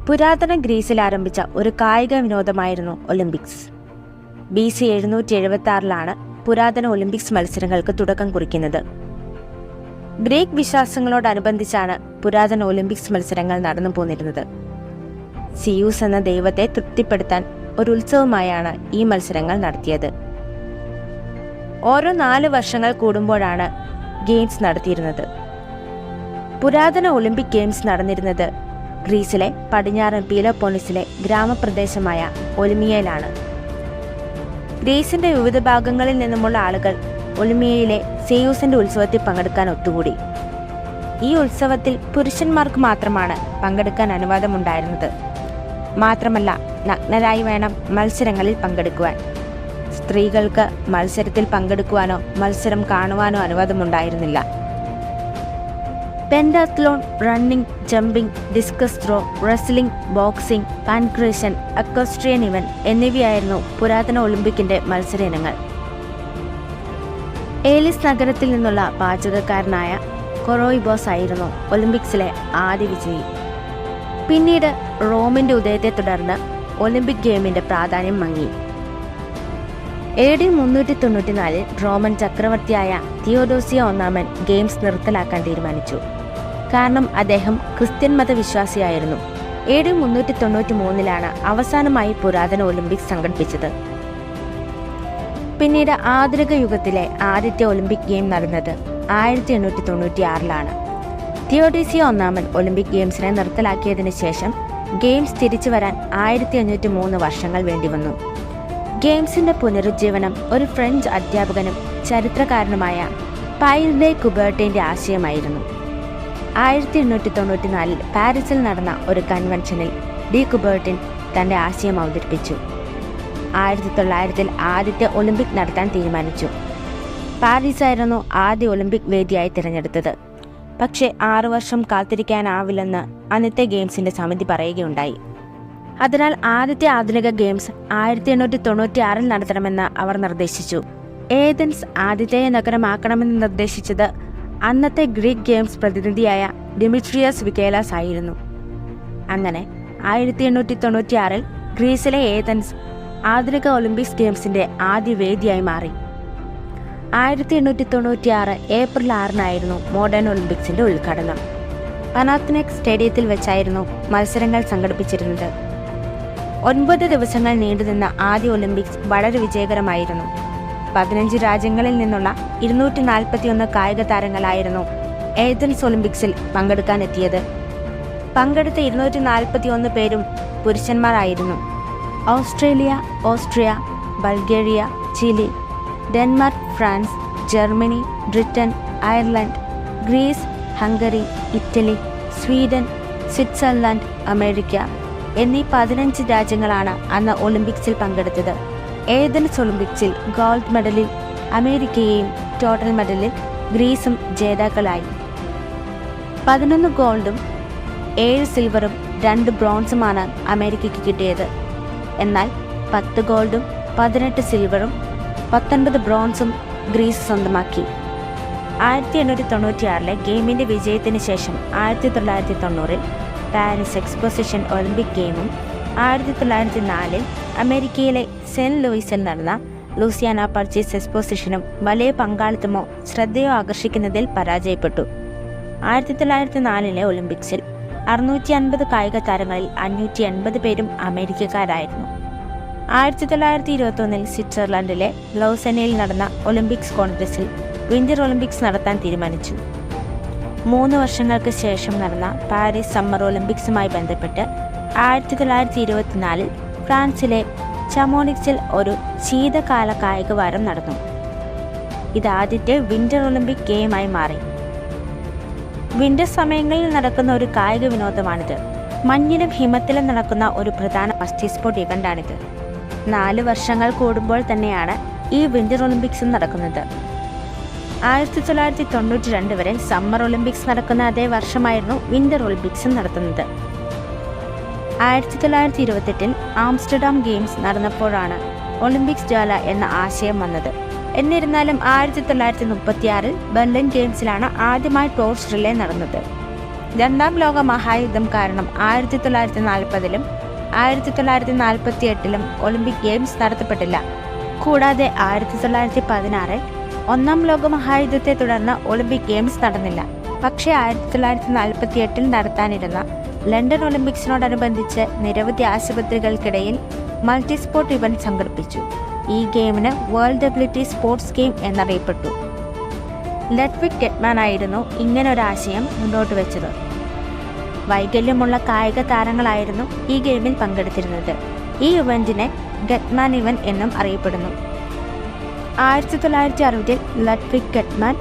പുരാതന ഗ്രീസിൽ ആരംഭിച്ച ഒരു കായിക വിനോദമായിരുന്നു ഒളിമ്പിക്സ്. BC 776 പുരാതന ഒളിമ്പിക്സ് മത്സരങ്ങൾക്ക് തുടക്കം കുറിക്കുന്നത്. ഗ്രീക്ക് വിശ്വാസങ്ങളോടനുബന്ധിച്ചാണ് പുരാതന ഒളിമ്പിക്സ് മത്സരങ്ങൾ നടന്നു പോന്നിരുന്നത്. സിയൂസ് എന്ന ദൈവത്തെ തൃപ്തിപ്പെടുത്താൻ ഒരു ഉത്സവമായാണ് ഈ മത്സരങ്ങൾ നടത്തിയത്. ഓരോ 4 വർഷങ്ങൾ കൂടുമ്പോഴാണ് ഗെയിംസ് നടത്തിയിരുന്നത്. പുരാതന ഒളിമ്പിക് ഗെയിംസ് നടന്നിരുന്നത് ഗ്രീസിലെ പടിഞ്ഞാറൻ പീലോപോണിസിലെ ഗ്രാമപ്രദേശമായ ഒലിമിയയിലാണ്. ഗ്രീസിന്റെ വിവിധ ഭാഗങ്ങളിൽ നിന്നുമുള്ള ആളുകൾ ഒലിമിയയിലെ സെയൂസിന്റെ ഉത്സവത്തിൽ പങ്കെടുക്കാൻ ഒത്തുകൂടി. ഈ ഉത്സവത്തിൽ പുരുഷന്മാർക്ക് മാത്രമാണ് പങ്കെടുക്കാൻ അനുവാദമുണ്ടായിരുന്നത്. മാത്രമല്ല, നഗ്നരായി വേണം മത്സരങ്ങളിൽ പങ്കെടുക്കുവാൻ. സ്ത്രീകൾക്ക് മത്സരത്തിൽ പങ്കെടുക്കുവാനോ മത്സരം കാണുവാനോ അനുവാദമുണ്ടായിരുന്നില്ല. Pentathlon, running, jumping, discus throw, wrestling, boxing, pankration, equestrian event എന്നിവയായിരുന്നു പുരാതന ഒളിമ്പിക്കിന്റെ മത്സര ഇനങ്ങൾ. ഏലിസ് നഗരത്തിൽ നിന്നുള്ള പാചകക്കാരനായ കൊറോയിബോസ് ആയിരുന്നു ഒളിമ്പിക്സിലെ ആദ്യ വിജയി. പിന്നീട് റോമിന്റെ ഉദയത്തെ തുടർന്ന് ഒളിമ്പിക് ഗെയിമിന്റെ പ്രാധാന്യം മങ്ങി. AD 394 റോമൻ ചക്രവർത്തിയായ തിയോഡോസിയ I ഗെയിംസ് നിർത്തലാക്കാൻ തീരുമാനിച്ചു. കാരണം അദ്ദേഹം ക്രിസ്ത്യൻ മതവിശ്വാസിയായിരുന്നു. AD 393 അവസാനമായി പുരാതന ഒളിമ്പിക്സ് സംഘടിപ്പിച്ചത്. പിന്നീട് ആധുനിക യുഗത്തിലെ ആദ്യത്തെ ഒളിമ്പിക് ഗെയിം നടന്നത് 1896 തിയോഡോസിയ I ഒളിമ്പിക് ഗെയിംസിനെ നിർത്തലാക്കിയതിനു ശേഷം ഗെയിംസ് തിരിച്ചു വരാൻ 1503 വർഷങ്ങൾ വേണ്ടിവന്നു. ഗെയിംസിന്റെ പുനരുജ്ജീവനം ഒരു ഫ്രഞ്ച് അധ്യാപകനും ചരിത്രകാരനുമായ പയർ ഡെ കുബേർട്ടിന്റെ ആശയമായിരുന്നു. 1894 പാരീസിൽ നടന്ന ഒരു കൺവെൻഷനിൽ ഡി കുബേർട്ടിൻ തന്റെ ആശയം അവതരിപ്പിച്ചു. 1900 ആദ്യത്തെ ഒളിമ്പിക് നടത്താൻ തീരുമാനിച്ചു. പാരീസ് ആയിരുന്നു ആദ്യ ഒളിമ്പിക് വേദിയായി തിരഞ്ഞെടുത്തത്. പക്ഷേ 6 വർഷം കാത്തിരിക്കാനാവില്ലെന്ന് അന്നത്തെ ഗെയിംസിന്റെ സമിതി പറയുകയുണ്ടായി. അതിനാൽ ആദ്യത്തെ ആധുനിക ഗെയിംസ് 1896 നടത്തണമെന്ന് അവർ നിർദ്ദേശിച്ചു. ഏതൻസ് ആദ്യത്തെ നഗരമാക്കണമെന്ന് നിർദ്ദേശിച്ചത് അന്നത്തെ ഗ്രീക്ക് ഗെയിംസ് പ്രതിനിധിയായ ഡിമിട്രിയസ് വിക്കേലാസ് ആയിരുന്നു. അങ്ങനെ 1896 ഗ്രീസിലെ ഏതൻസ് ആധുനിക ഒളിമ്പിക്സ് ഗെയിംസിന്റെ ആദ്യ വേദിയായി മാറി. 1896 ഏപ്രിൽ 6 മോഡേൺ ഒളിമ്പിക്സിന്റെ ഉദ്ഘാടനം. പനാത്തനൈക്കോസ് സ്റ്റേഡിയത്തിൽ വെച്ചായിരുന്നു മത്സരങ്ങൾ സംഘടിപ്പിച്ചിരുന്നത്. 9 ദിവസങ്ങൾ നീണ്ടുനിന്ന ആദ്യ ഒളിമ്പിക്സ് വളരെ വിജയകരമായിരുന്നു. 15 രാജ്യങ്ങളിൽ നിന്നുള്ള 241 കായിക താരങ്ങളായിരുന്നു ഏതൻസ് ഒളിമ്പിക്സിൽ പങ്കെടുക്കാനെത്തിയത്. പങ്കെടുത്ത 241 പേരും പുരുഷന്മാരായിരുന്നു. Australia, Austria, Bulgaria, Chile, Denmark, France, Germany, Britain, Ireland, Greece, Hungary, Italy, Sweden, Switzerland, America എന്നീ 15 രാജ്യങ്ങളാണ് അന്ന് ഒളിമ്പിക്സിൽ പങ്കെടുത്തത്. ഏതൻസ് ഒളിമ്പിക്സിൽ ഗോൾഡ് മെഡലിൽ അമേരിക്കയെയും ടോട്ടൽ മെഡലിൽ ഗ്രീസും ജേതാക്കളായി. 11 ഗോൾഡും 7 സിൽവറും 2 ബ്രോൺസുമാണ് അമേരിക്കയ്ക്ക് കിട്ടിയത്. എന്നാൽ 10 ഗോൾഡും 18 സിൽവറും 19 ബ്രോൺസും ഗ്രീസ് സ്വന്തമാക്കി. 1896 ഗെയിമിന്റെ വിജയത്തിന് ശേഷം 1990 പാരീസ് എക്സ്പോസിഷൻ ഒളിമ്പിക് ഗെയിമും 1904 അമേരിക്കയിലെ സെന്റ് ലൂയിസിൽ നടന്ന ലൂസിയാന പർച്ചേസ് എക്സ്പോസിഷനും വലിയ പങ്കാളിത്തമോ ശ്രദ്ധയോ ആകർഷിക്കുന്നതിൽ പരാജയപ്പെട്ടു. 1904 ഒളിമ്പിക്സിൽ 650 കായിക താരങ്ങളിൽ 580 പേരും അമേരിക്കക്കാരായിരുന്നു. 1921 സ്വിറ്റ്സർലൻഡിലെ ലൗസനയിൽ നടന്ന ഒളിമ്പിക്സ് കോൺഗ്രസിൽ വിന്റർ ഒളിമ്പിക്സ് നടത്താൻ തീരുമാനിച്ചു. 3 വർഷങ്ങൾക്ക് ശേഷം നടന്ന പാരീസ് സമ്മർ ഒളിമ്പിക്സുമായി ബന്ധപ്പെട്ട് 1924 ഫ്രാൻസിലെ ചമോണിക്സിൽ ഒരു ശീതകാല കായിക വാരം നടന്നു. ഇതാദ്യത്തെ വിന്റർ ഒളിമ്പിക് ഗെയിമായി മാറി. വിന്റർ സമയങ്ങളിൽ നടക്കുന്ന ഒരു കായിക വിനോദമാണിത്. മഞ്ഞിലും ഹിമത്തിലും നടക്കുന്ന ഒരു പ്രധാന മൾട്ടി സ്പോർട്ട് ഇവന്റാണിത്. 4 വർഷങ്ങൾ കൂടുമ്പോൾ തന്നെയാണ് ഈ വിന്റർ ഒളിമ്പിക്സും നടക്കുന്നത്. 1992 വരെ സമ്മർ ഒളിമ്പിക്സ് നടക്കുന്ന അതേ വർഷമായിരുന്നു വിന്റർ ഒളിമ്പിക്സും നടത്തുന്നത്. 1928 ആംസ്റ്റർഡാം ഗെയിംസ് നടന്നപ്പോഴാണ് ഒളിമ്പിക്സ് ജ്വാല എന്ന ആശയം വന്നത്. എന്നിരുന്നാലും 1936 ബെർലിൻ ഗെയിംസിലാണ് ആദ്യമായി ടോർച്ച് റിലേ നടന്നത്. രണ്ടാം ലോക മഹായുദ്ധം കാരണം 1940-ലും 1948-ലും ഒളിമ്പിക് ഗെയിംസ് നടത്തപ്പെട്ടില്ല. കൂടാതെ 1916-ൽ ഒന്നാം ലോക മഹായുദ്ധത്തെ തുടർന്ന് ഒളിമ്പിക് ഗെയിംസ് നടന്നില്ല. പക്ഷേ 1948-ൽ നടത്താനിരുന്ന ലണ്ടൻ ഒളിമ്പിക്സിനോടനുബന്ധിച്ച് നിരവധി ആശുപത്രികൾക്കിടയിൽ മൾട്ടി സ്പോർട്ട് ഇവന്റ് സംഘടിപ്പിച്ചു. ഈ ഗെയിമിന് വേൾഡ് എബിലിറ്റി സ്പോർട്സ് ഗെയിം എന്നറിയപ്പെട്ടു. ലഡ്വിഗ് ഗെറ്റ്മാൻ ആയിരുന്നു ഇങ്ങനൊരാശയം മുന്നോട്ട് വെച്ചത്. വൈകല്യമുള്ള കായിക താരങ്ങളായിരുന്നു ഈ ഗെയിമിൽ പങ്കെടുത്തിരുന്നത്. ഈ ഇവന്റിനെ ഗെറ്റ്മാൻ ഇവന്റ് എന്നും അറിയപ്പെടുന്നു. 1960-ൽ ലഡ്വിഗ് ഗെറ്റ്മാൻ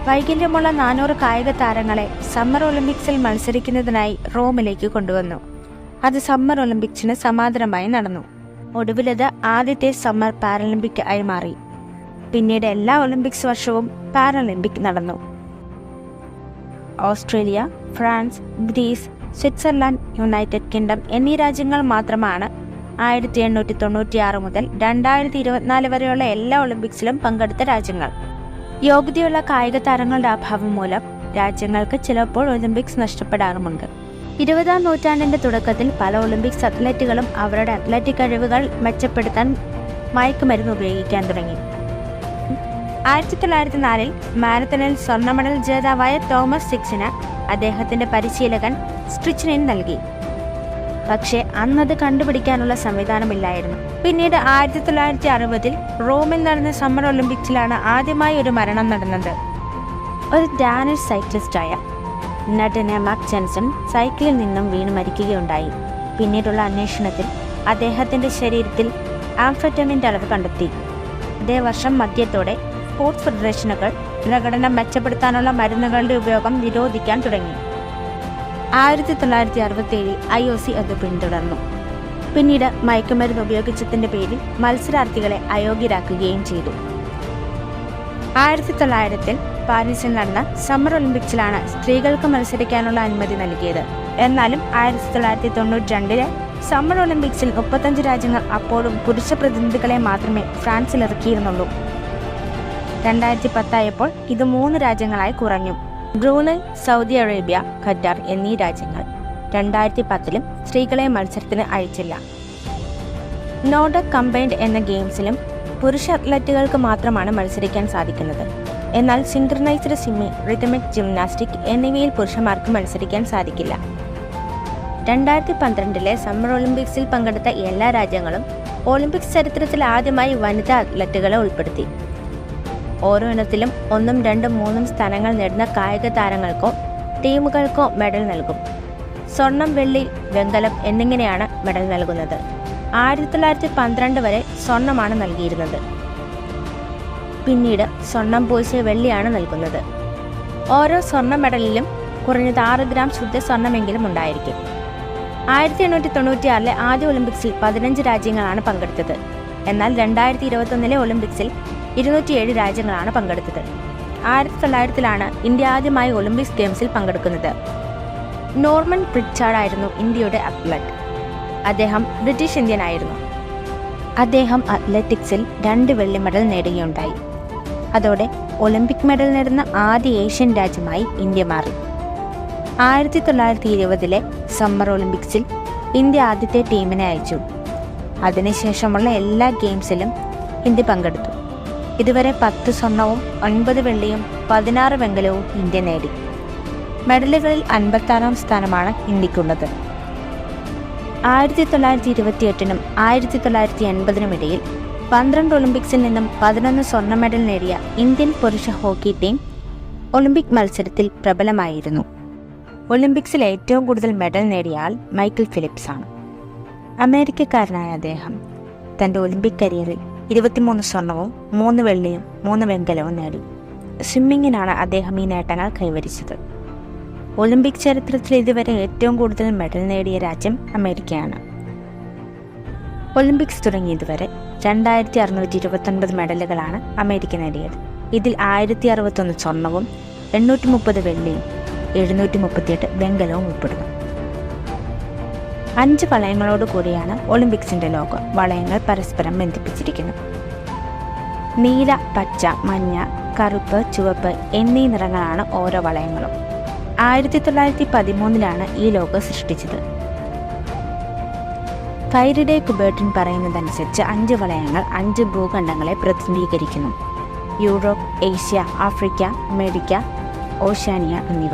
വൈകല്യമുള്ള 400 കായിക താരങ്ങളെ സമ്മർ ഒളിമ്പിക്സിൽ മത്സരിക്കുന്നതിനായി റോമിലേക്ക് കൊണ്ടുവന്നു. അത് സമ്മർ ഒളിമ്പിക്സിന് സമാന്തരമായി നടന്നു. ഒടുവിലത് ആദ്യത്തെ സമ്മർ പാരലിമ്പിക് ആയി മാറി. പിന്നീട് എല്ലാ ഒളിമ്പിക്സ് വർഷവും പാരലിമ്പിക് നടന്നു. Australia, France, Greece, Switzerland, United Kingdom എന്നീ രാജ്യങ്ങൾ മാത്രമാണ് 1896 മുതൽ 2024 വരെയുള്ള എല്ലാ ഒളിമ്പിക്സിലും പങ്കെടുത്ത രാജ്യങ്ങൾ. യോഗ്യതയുള്ള കായിക താരങ്ങളുടെ അഭാവം മൂലം രാജ്യങ്ങൾക്ക് ചിലപ്പോൾ ഒളിമ്പിക്സ് നഷ്ടപ്പെടാറുമുണ്ട്. 20-ാം നൂറ്റാണ്ടിന്റെ തുടക്കത്തിൽ പല ഒളിമ്പിക്സ് അത്ലറ്റുകളും അവരുടെ അത്ലറ്റിക് കഴിവുകൾ മെച്ചപ്പെടുത്താൻ മയക്കുമരുന്ന് ഉപയോഗിക്കാൻ തുടങ്ങി. 1904-ൽ മാരത്തണിൽ സ്വർണ്ണ മെഡൽ ജേതാവായ തോമസ് സിക്സിന് അദ്ദേഹത്തിന്റെ പരിശീലകൻ സ്ട്രിച്ച്നിൻ നൽകി. പക്ഷേ അന്നത് കണ്ടുപിടിക്കാനുള്ള സംവിധാനമില്ലായിരുന്നു. പിന്നീട് 1960-ൽ റോമിൽ നടന്ന സമ്മർ ഒളിമ്പിക്സിലാണ് ആദ്യമായി ഒരു മരണം നടന്നത്. ഒരു ഡാനിഷ് സൈക്ലിസ്റ്റായ നഡനെ മാക് ജെൻസൺ സൈക്കിളിൽ നിന്നും വീണ് മരിക്കുകയുണ്ടായി. പിന്നീടുള്ള അന്വേഷണത്തിൽ അദ്ദേഹത്തിന്റെ ശരീരത്തിൽ ആംഫെറ്റമിൻ്റെ അളവ് കണ്ടെത്തി. ഇതേ വർഷം മധ്യത്തോടെ സ്പോർട്സ് ഫെഡറേഷനുകൾ പ്രകടനം മെച്ചപ്പെടുത്താനുള്ള മരുന്നുകളുടെ ഉപയോഗം നിരോധിക്കാൻ തുടങ്ങി. 1967-ൽ IOC അത് പിന്തുടർന്നു. പിന്നീട് മയക്കുമരുന്ന് ഉപയോഗിച്ചതിന്റെ പേരിൽ മത്സരാർത്ഥികളെ അയോഗ്യരാക്കുകയും ചെയ്തു. 1900-ൽ പാരീസിൽ നടന്ന സമ്മർ ഒളിമ്പിക്സിലാണ് സ്ത്രീകൾക്ക് മത്സരിക്കാനുള്ള അനുമതി നൽകിയത്. എന്നാലും 1992-ലെ സമ്മർ ഒളിമ്പിക്സിൽ 35 രാജ്യങ്ങൾ അപ്പോഴും പുരുഷ പ്രതിനിധികളെ മാത്രമേ ഫ്രാൻസിൽ ഇറക്കിയിരുന്നുള്ളൂ. 2010 ആയപ്പോൾ ഇത് 3 രാജ്യങ്ങളായി കുറഞ്ഞു. ബ്രൂണൈ, സൗദി അറേബ്യ, ഖത്തർ എന്നീ രാജ്യങ്ങൾ 2010-ലും സ്ത്രീകളെ മത്സരത്തിന് അയച്ചില്ല. നോർഡിക് കമ്പൈൻഡ് എന്ന ഗെയിംസിലും പുരുഷ അത്ലറ്റുകൾക്ക് മാത്രമാണ് മത്സരിക്കാൻ സാധിക്കുന്നത്. എന്നാൽ സിൻക്രണൈസ്ഡ് സ്വിമ്മിംഗ്, റിതമിക് ജിംനാസ്റ്റിക് എന്നിവയിൽ പുരുഷന്മാർക്ക് മത്സരിക്കാൻ സാധിക്കില്ല. 2012-ലെ സമ്മർ ഒളിമ്പിക്സിൽ പങ്കെടുത്ത എല്ലാ രാജ്യങ്ങളും ഒളിമ്പിക്സ് ചരിത്രത്തിൽ ആദ്യമായി വനിതാ അത്ലറ്റുകളെ ഉൾപ്പെടുത്തി. ഓരോ ഇനത്തിലും 1, 2, 3 സ്ഥാനങ്ങൾ നേടുന്ന കായിക താരങ്ങൾക്കോ ടീമുകൾക്കോ മെഡൽ നൽകും. സ്വർണം, വെള്ളി, വെങ്കലം എന്നിങ്ങനെയാണ് മെഡൽ നൽകുന്നത്. 1912 വരെ സ്വർണമാണ് നൽകിയിരുന്നത്. പിന്നീട് സ്വർണം പോയിച്ച് വെള്ളിയാണ് നൽകുന്നത്. ഓരോ സ്വർണ്ണ മെഡലിലും കുറഞ്ഞത് 6 ഗ്രാം ശുദ്ധ സ്വർണമെങ്കിലും ഉണ്ടായിരിക്കും. 1896-ലെ ആദ്യ ഒളിമ്പിക്സിൽ 15 രാജ്യങ്ങളാണ് പങ്കെടുത്തത്. എന്നാൽ 2021-ലെ ഒളിമ്പിക്സിൽ 207 രാജ്യങ്ങളാണ് പങ്കെടുത്തത്. 1900-ലാണ് ഇന്ത്യ ആദ്യമായി ഒളിമ്പിക്സ് ഗെയിംസിൽ പങ്കെടുക്കുന്നത്. നോർമൻ പ്രിച്ചാർഡ് ആയിരുന്നു ഇന്ത്യയുടെ അത്ലറ്റ്. അദ്ദേഹം ബ്രിട്ടീഷ് ഇന്ത്യൻ ആയിരുന്നു. അദ്ദേഹം അത്ലറ്റിക്സിൽ 2 വെള്ളി മെഡൽ നേടുകയുണ്ടായി. അതോടെ ഒളിമ്പിക് മെഡൽ നേടുന്ന ആദ്യ ഏഷ്യൻ രാജ്യമായി ഇന്ത്യ മാറി. 1920-ലെ സമ്മർ ഒളിമ്പിക്സിൽ ഇന്ത്യ ആദ്യത്തെ ടീമിനെ അയച്ചു. അതിനുശേഷമുള്ള എല്ലാ ഗെയിംസിലും ഇന്ത്യ പങ്കെടുത്തു. ഇതുവരെ 10 സ്വർണവും 9 വെള്ളിയും 16 വെങ്കലവും ഇന്ത്യ നേടി. മെഡലുകളിൽ 56-ാം സ്ഥാനമാണ് ഇന്ത്യക്കുള്ളത്. 1928-നും 1980-നും ഇടയിൽ 12 ഒളിമ്പിക്സിൽ നിന്നും 11 സ്വർണ്ണ മെഡൽ നേടിയ ഇന്ത്യൻ പുരുഷ ഹോക്കി ടീം ഒളിമ്പിക് മത്സരത്തിൽ പ്രബലമായിരുന്നു. ഒളിമ്പിക്സിൽ ഏറ്റവും കൂടുതൽ മെഡൽ നേടിയ ആൾ മൈക്കിൾ ഫിലിപ്സ് ആണ്. അമേരിക്കക്കാരനായ അദ്ദേഹം തൻ്റെ ഒളിമ്പിക് കരിയറിൽ 23 സ്വർണവും 3 വെള്ളിയും 3 വെങ്കലവും നേടി. സ്വിമ്മിങ്ങിനാണ് അദ്ദേഹം ഈ നേട്ടങ്ങൾ കൈവരിച്ചത്. ഒളിമ്പിക് ചരിത്രത്തിൽ ഇതുവരെ ഏറ്റവും കൂടുതൽ മെഡൽ നേടിയ രാജ്യം അമേരിക്കയാണ്. ഒളിമ്പിക്സ് തുടങ്ങിയതുവരെ 2629 മെഡലുകളാണ് അമേരിക്ക നേടിയത്. ഇതിൽ 1061 സ്വർണവും 830 വെള്ളിയും 738 വെങ്കലവും ഉൾപ്പെടുന്നു. 5 വളയങ്ങളോട് കൂടിയാണ് ഒളിമ്പിക്സിന്റെ ലോഗോ. വളയങ്ങൾ പരസ്പരം ബന്ധിപ്പിച്ചിരിക്കുന്നു. നീല, പച്ച, മഞ്ഞ, കറുപ്പ്, ചുവപ്പ് എന്നീ നിറങ്ങളാണ് ഓരോ വളയങ്ങളും. 1913 ഈ ലോഗോ സൃഷ്ടിച്ചത്. ഫാരഡെ കുബേർട്ടിൻ പറയുന്നതനുസരിച്ച് 5 വളയങ്ങൾ 5 ഭൂഖണ്ഡങ്ങളെ പ്രതിനിധീകരിക്കുന്നു: Europe, Asia, Africa, America, Oceania എന്നിവ.